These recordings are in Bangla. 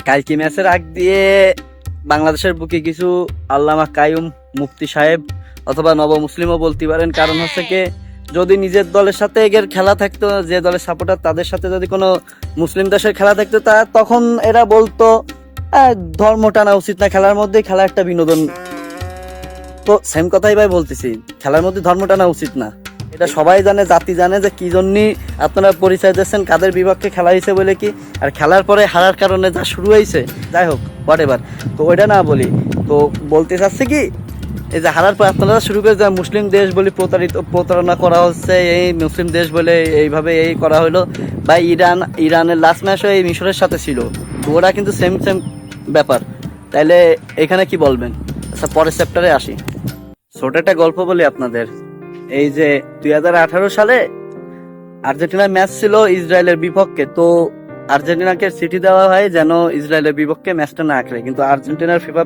কালকে ম্যাচের আগ দিয়ে বাংলাদেশের বুকে কিছু আল্লামা কাইয়ুম মুফতি সাহেব অথবা নব মুসলিমও বলতে পারেন। কারণ হচ্ছে কি, যদি নিজের দলের সাথে এর খেলা থাকতো, যে দলের সাপোর্টার তাদের সাথে যদি কোনো মুসলিম দেশের খেলা থাকতো, তখন এরা বলতো ধর্ম টানা উচিত না, খেলার মধ্যে খেলা একটা বিনোদন। তো সেম কথাই ভাই বলতেছি, খেলার মধ্যে ধর্ম টানা উচিত না। এটা সবাই জানে, জাতি জানে যে কি জন্য আপনারা পরিচয় দিচ্ছেন, কাদের বিপক্ষে খেলা হয়েছে বলে কি, আর খেলার পরে হারার কারণে যা শুরু হয়েছে, যাই হোক হোয়াট এভার, তো ওইটা না বলি। তো বলতে চাচ্ছে কি, এই যে হারার পর আপনারা শুরু করে যে মুসলিম দেশ বলে প্রতারণা করা হচ্ছে, এই মুসলিম দেশ বলে এইভাবে এই করা হলো। বা ইরানের লাস্ট ম্যাচও এই মিশরের সাথে ছিল, তো ওরা কিন্তু সেম ব্যাপার। তাইলে এখানে কি বলবেন? আচ্ছা, পরের চ্যাপ্টারে আসি। ছোট একটা গল্প বলি আপনাদের। এই যে 2018 সালে আর্জেন্টিনার ম্যাচ ছিল ইসরায়েলের বিপক্ষে। তো আর্জেন্টিনাকে চিঠি দেওয়া হয় যেন ইসরায়েলের বিপক্ষে ম্যাচটা না খেলে, কিন্তু আর্জেন্টিনার ফিফা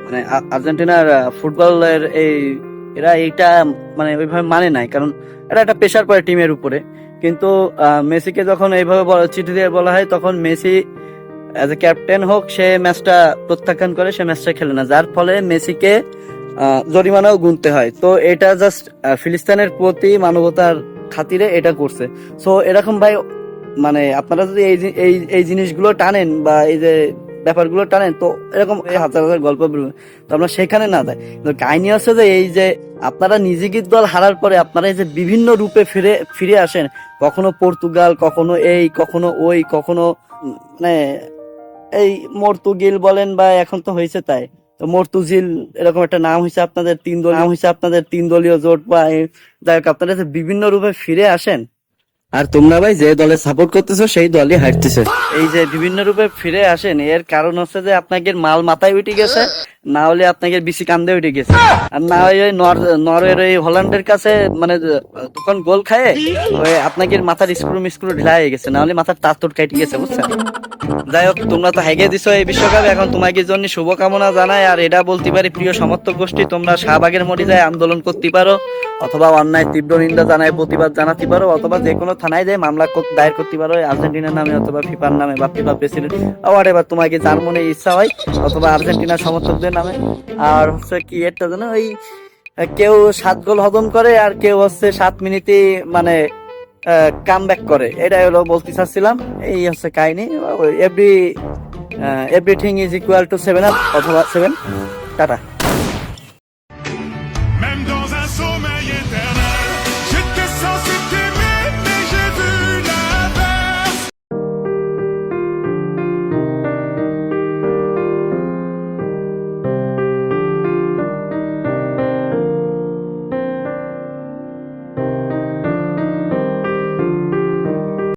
মানে আর্জেন্টিনার ফুটবলের এরা এইটা মানে ওইভাবে মানে নাই, কারণ এটা একটা প্রেশার পড়ে টিমের উপরে। কিন্তু মেসিকে যখন এইভাবে চিঠি দিয়ে বলা হয়, তখন মেসি অ্যাজ এ ক্যাপ্টেন হোক, সে ম্যাচটা প্রত্যাখ্যান করে, সে ম্যাচটা খেলে না, যার ফলে মেসিকে জরিমানাও গুনতে হয়। তো এটা জাস্ট ফিলিস্তিনের প্রতি মানবতার খাতিরে এটা করছে। সো এরকম ভাই, মানে আপনারা যদি এই জিনিসগুলো টানেন বা এই যে ব্যাপারগুলো টানেন, তো এরকম হাজার হাজার গল্প বলবেন, তো আমরা সেখানে না যাই। কিন্তু কাহিনী হচ্ছে যে এই যে আপনারা নিজেদের দল হারার পরে আপনারা এই যে বিভিন্ন রূপে ফিরে আসেন, কখনো পর্তুগাল, কখনো এই, কখনো ওই, কখনো মানে এই মর্তুগিল বলেন, বা এখন তো হয়েছে তাই তো মর্তুজিল, এরকম একটা নাম হয়েছে আপনাদের তিন দলীয় জোট। বা যাই হোক, আপনারা যে বিভিন্ন রূপে ফিরে আসেন, আর তোমরা ভাই যে দলে সাপোর্ট করতেছো সেই দলই হারতেছে। এই যে বিভিন্ন রূপে ফিরে আসেন, এর কারণ হচ্ছে যে আপনাদের মাল মাথায় উঠে গেছে, না হলে আপনাদের বিসি কান্দে উঠে গেছে, আর না হলে নরওয়ের এই হল্যান্ডের কাছে মানে তখন গোল খায় ওই আপনাদের মাথার স্ক্রু ঢিলা হয়ে গেছে, না হলে মাথার তার তোর কেটে গেছে, বুঝছেন? যাই হোক, তোমরা তো হেগে দিছো এই বিশ্বকাপে, এখন তোমাকে জন্য শুভকামনা জানাই। আর এটা বলতে পারি, প্রিয় সমর্থক গোষ্ঠী, তোমরা শাহবাগের মোড়ে যায় আন্দোলন করতে পারো, অথবা অন্যায় তীব্র নিন্দা জানায় প্রতিবাদ জানাতে পারো, অথবা যে কোনো থানায় যায় মামলা দায়ের করতে পারো আর্জেন্টিনার নামে, অথবা ফিফার নামে, বা ফিফা প্রেসিডেন্ট, আবার এবার তোমাকে যার মনে ইচ্ছা হয়, অথবা আর্জেন্টিনার সমর্থকদের নামে। আর হচ্ছে কি একটা জানো, ওই কেউ 7 গোল হজম করে, আর কেউ হচ্ছে 7 মিনিটে মানে কাম ব্যাক করে, এটাই হলো বলতে চাচ্ছিলাম। এই হচ্ছে কাহিনী। Everything is equal to 7 up অথবা 7 টাটা।